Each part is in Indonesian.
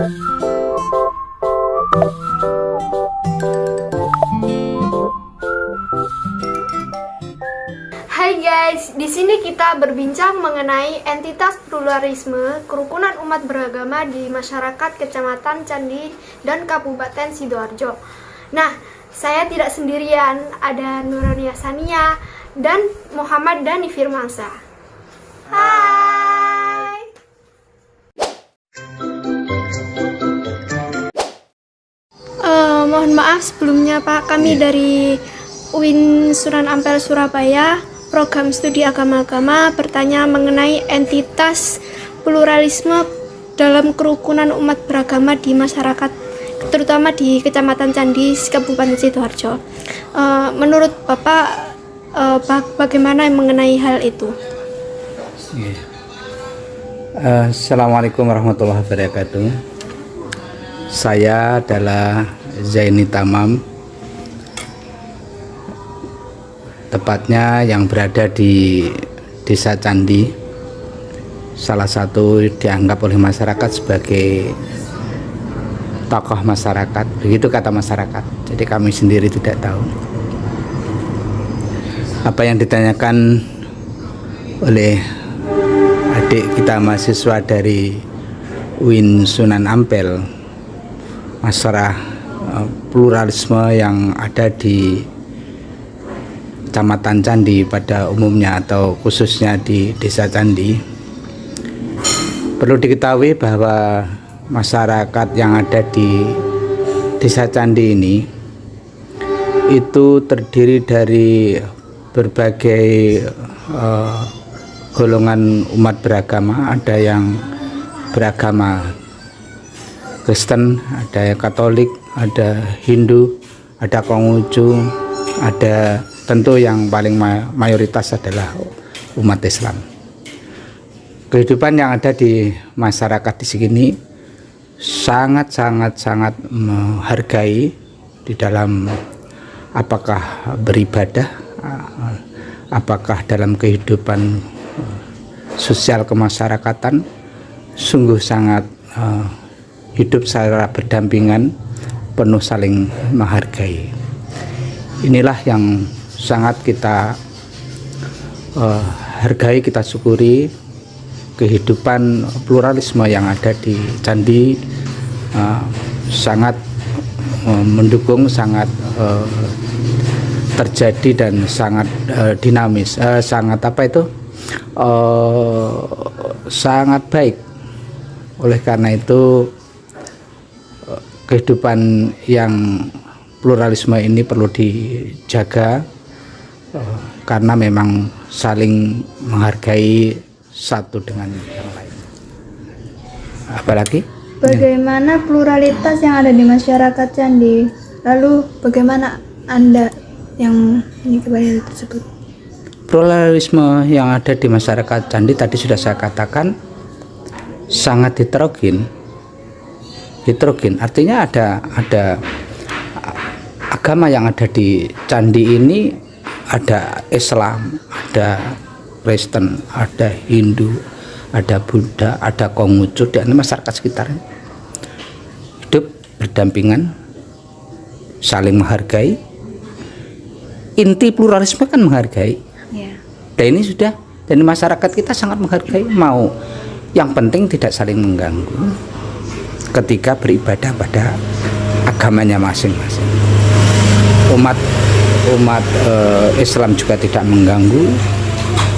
Hai guys, di sini kita berbincang mengenai entitas pluralisme kerukunan umat beragama di masyarakat Kecamatan Candi dan Kabupaten Sidoarjo. Nah, saya tidak sendirian, ada Nurania Sania dan Muhammad Dhani Firmansa. Hai. Mohon maaf sebelumnya Pak, kami dari UIN Sunan Ampel Surabaya, program studi agama-agama bertanya mengenai entitas pluralisme dalam kerukunan umat beragama di masyarakat, terutama di Kecamatan Candi, Kabupaten Sidoarjo. Menurut Bapak, bagaimana mengenai hal itu? Assalamualaikum warahmatullahi wabarakatuh. Saya adalah Zaini Tamam, tepatnya yang berada di Desa Candi, salah satu dianggap oleh masyarakat sebagai tokoh masyarakat, begitu kata masyarakat. Jadi kami sendiri tidak tahu apa yang ditanyakan oleh adik kita mahasiswa dari UIN Sunan Ampel, masalah pluralisme yang ada di Kecamatan Candi pada umumnya atau khususnya di Desa Candi. Perlu diketahui bahwa masyarakat yang ada di Desa Candi ini itu terdiri dari berbagai golongan umat beragama. Ada yang beragama Kristen, ada yang Katolik, ada Hindu, ada Konghucu, ada tentu yang paling mayoritas adalah umat Islam. Kehidupan yang ada di masyarakat di sini sangat menghargai di dalam apakah beribadah, apakah dalam kehidupan sosial kemasyarakatan, sungguh sangat hidup secara berdampingan, penuh saling menghargai. Inilah yang sangat kita hargai, kita syukuri kehidupan pluralisme yang ada di Candi. Sangat mendukung, sangat terjadi dan sangat dinamis, sangat sangat baik. Oleh karena itu kehidupan yang pluralisme ini perlu dijaga, karena memang saling menghargai satu dengan yang lain. Apalagi? Bagaimana pluralitas yang ada di masyarakat Candi? Lalu bagaimana Anda yang menyikapi hal tersebut? Pluralisme yang ada di masyarakat Candi tadi sudah saya katakan sangat heterogen. Heterogen artinya ada agama yang ada di Candi ini, ada Islam, ada Kristen, ada Hindu, ada Buddha, ada Konghucu, dan masyarakat sekitar hidup berdampingan, saling menghargai. Inti pluralisme kan menghargai. Dan ini sudah, dan masyarakat kita sangat menghargai. Mau yang penting tidak saling mengganggu ketika beribadah pada agamanya masing-masing. Umat Islam juga tidak mengganggu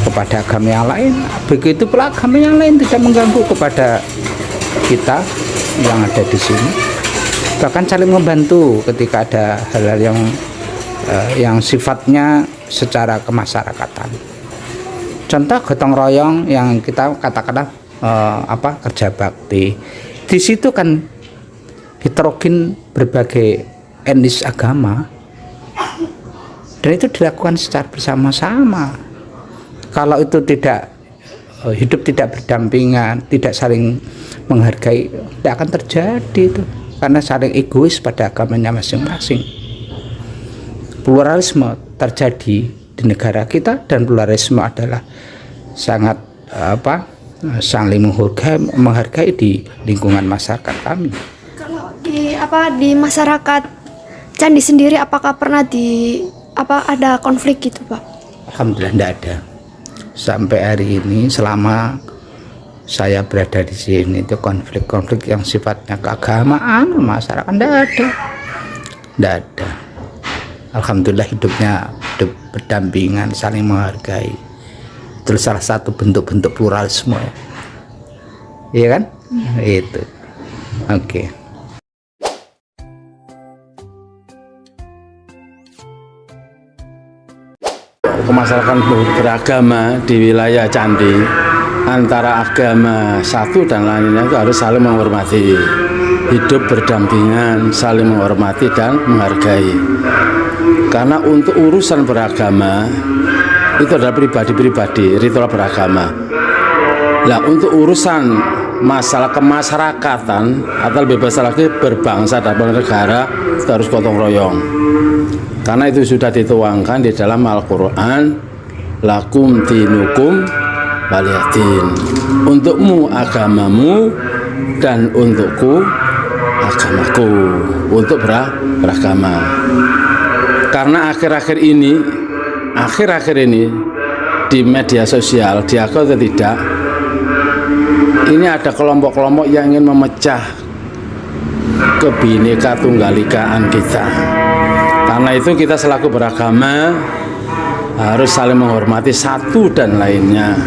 kepada agama yang lain, begitu pula agama yang lain tidak mengganggu kepada kita yang ada di sini. Bahkan saling membantu ketika ada hal-hal yang sifatnya secara kemasyarakatan. Contoh gotong royong yang kita katakanlah kerja bakti. Di situ kan heterogen berbagai etnis agama, dan itu dilakukan secara bersama-sama. Kalau itu tidak hidup tidak berdampingan, tidak saling menghargai, tidak akan terjadi itu, karena saling egois pada agamanya masing-masing. Pluralisme terjadi di negara kita, dan pluralisme adalah sangat saling menghargai di lingkungan masyarakat kami. Kalau di masyarakat Candi sendiri apakah pernah ada konflik gitu, Pak? Alhamdulillah tidak ada. Sampai hari ini selama saya berada di sini itu konflik-konflik yang sifatnya keagamaan masyarakat tidak ada. Alhamdulillah hidupnya hidup berdampingan, saling menghargai. Itu salah satu bentuk-bentuk pluralisme ya. Iya kan? Itu. Oke. Masyarakat beragama di wilayah Candi antara agama satu dan lainnya itu harus saling menghormati, hidup berdampingan, saling menghormati dan menghargai. Karena untuk urusan beragama itu adalah pribadi-pribadi, ritual beragama. Nah, untuk urusan masalah kemasyarakatan atau lebih besar lagi berbangsa dan bernegara itu harus gotong royong. Karena itu sudah dituangkan di dalam Al-Quran, lakum dinukum waliyadin, untukmu agamamu dan untukku agamaku, untuk beragama. Karena akhir-akhir ini di media sosial, diakui atau tidak, ini ada kelompok-kelompok yang ingin memecah kebineka tunggal-ikaan kita. Karena itu kita selaku beragama harus saling menghormati satu dan lainnya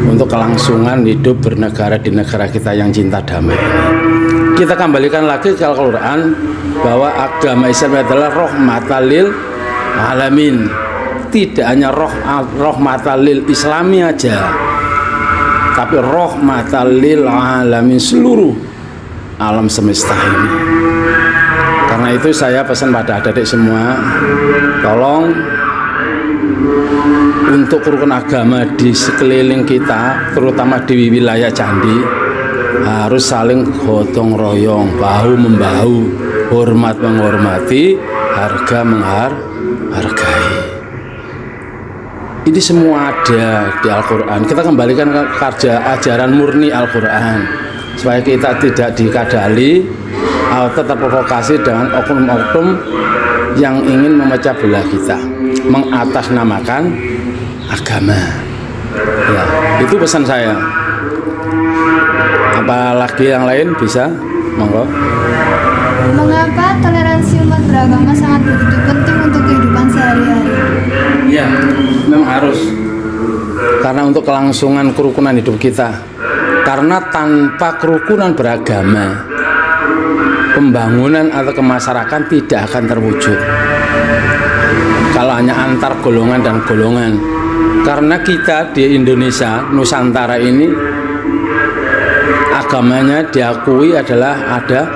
untuk kelangsungan hidup bernegara di negara kita yang cinta damai. Kita kembalikan lagi ke Al-Quran bahwa agama Islam adalah rahmatan lil alamin. Tidak hanya rahmatan lil Islami aja, tapi rahmatan lil alamin, seluruh alam semesta ini. Karena itu saya pesan pada adik-adik semua, tolong untuk rukun agama di sekeliling kita, terutama di wilayah Candi, harus saling gotong royong, bahu membahu, hormat menghormati, harga menghargai. Ini semua ada di Al-Quran. Kita kembalikan ke ajaran murni Al-Quran supaya kita tidak dikadali atau terprovokasi dengan oknum-oknum yang ingin memecah belah kita, mengatasnamakan agama. Ya, itu pesan saya. Apalagi yang lain bisa, monggo. Mengapa toleransi umat beragama sangat begitu penting untuk kehidupan sehari-hari? Ya, memang harus. Karena untuk kelangsungan kerukunan hidup kita. Karena tanpa kerukunan beragama, pembangunan atau kemasyarakatan tidak akan terwujud. Kalau hanya antar golongan dan golongan. Karena kita di Indonesia, Nusantara ini, agamanya diakui adalah ada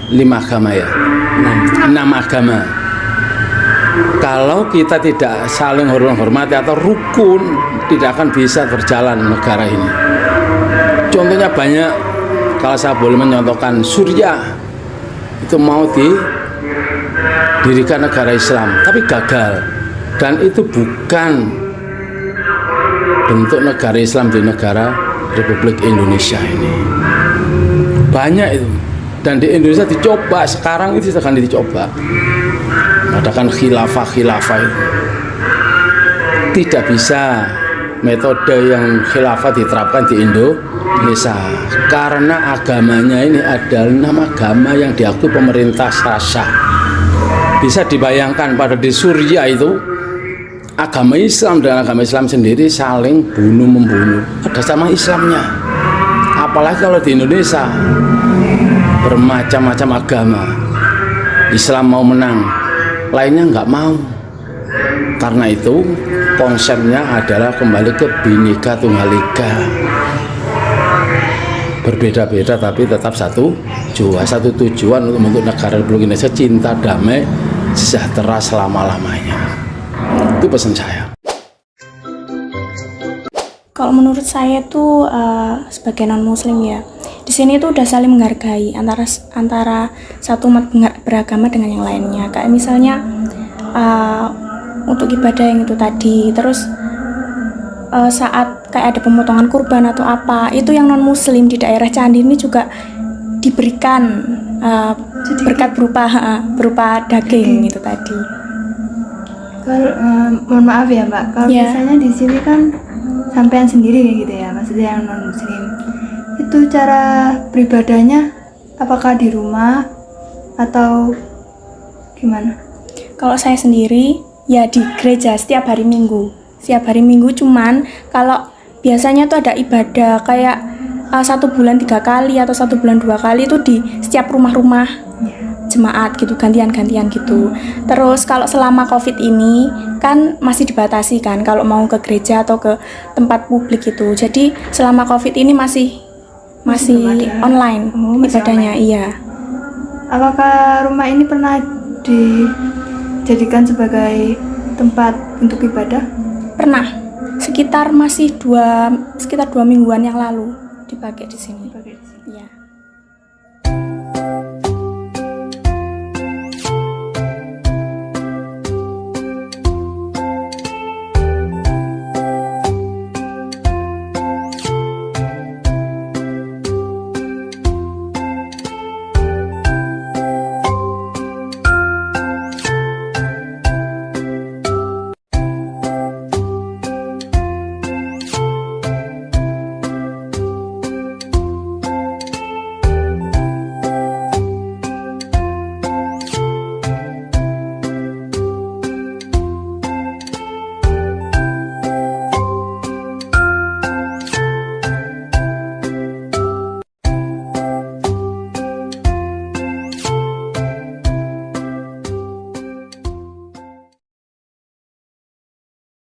5 agama ya, 6 agama. Kalau kita tidak saling hormati atau rukun, tidak akan bisa berjalan negara ini. Contohnya banyak. Kalau saya boleh menyontohkan, Suriah itu mau didirikan negara Islam, tapi gagal. Dan itu bukan bentuk negara Islam di negara Republik Indonesia ini. Banyak itu. Dan di Indonesia dicoba, sekarang itu sedang dicoba. Adakan khilafah itu. Tidak bisa metode yang khilafah diterapkan di Indonesia karena agamanya ini adalah 6 agama yang diakui pemerintah sah. Bisa dibayangkan pada di Suriah itu agama Islam dan agama Islam sendiri saling bunuh-membunuh, ada sama Islamnya. Apalagi kalau di Indonesia bermacam-macam agama, Islam mau menang, lainnya nggak mau. Karena itu konsepnya adalah kembali ke Bhinneka Tunggal Ika, berbeda-beda tapi tetap satu tujuan untuk membentuk negara Republik Indonesia cinta damai sejahtera selama-lamanya. Itu pesan saya. Kalau menurut saya tuh sebagai non muslim ya, di sini tuh udah saling menghargai antara satu umat beragama dengan yang lainnya. Kayak misalnya untuk ibadah yang itu tadi, terus saat kayak ada pemotongan kurban atau apa, itu yang non muslim di daerah candi ini juga diberikan berkat berupa daging itu tadi. Kalau mohon maaf ya Mbak, kalau Ya. biasanya di sini kan sampean sendiri kayak gitu ya, maksudnya yang non muslim. Itu cara beribadahnya apakah di rumah atau gimana? Kalau saya sendiri ya di gereja setiap hari Minggu. Setiap hari Minggu, cuman kalau biasanya tuh ada ibadah kayak 1 bulan 3 kali atau 1 bulan 2 kali itu di setiap rumah-rumah jemaat gitu, gantian-gantian gitu. Terus kalau selama COVID ini kan masih dibatasi kan kalau mau ke gereja atau ke tempat publik itu. Jadi selama COVID ini masih belum ada. online Masih ibadahnya, iya. Apakah rumah ini pernah dijadikan sebagai tempat untuk ibadah? Pernah sekitar 2 mingguan yang lalu dipakai di sini. Iya.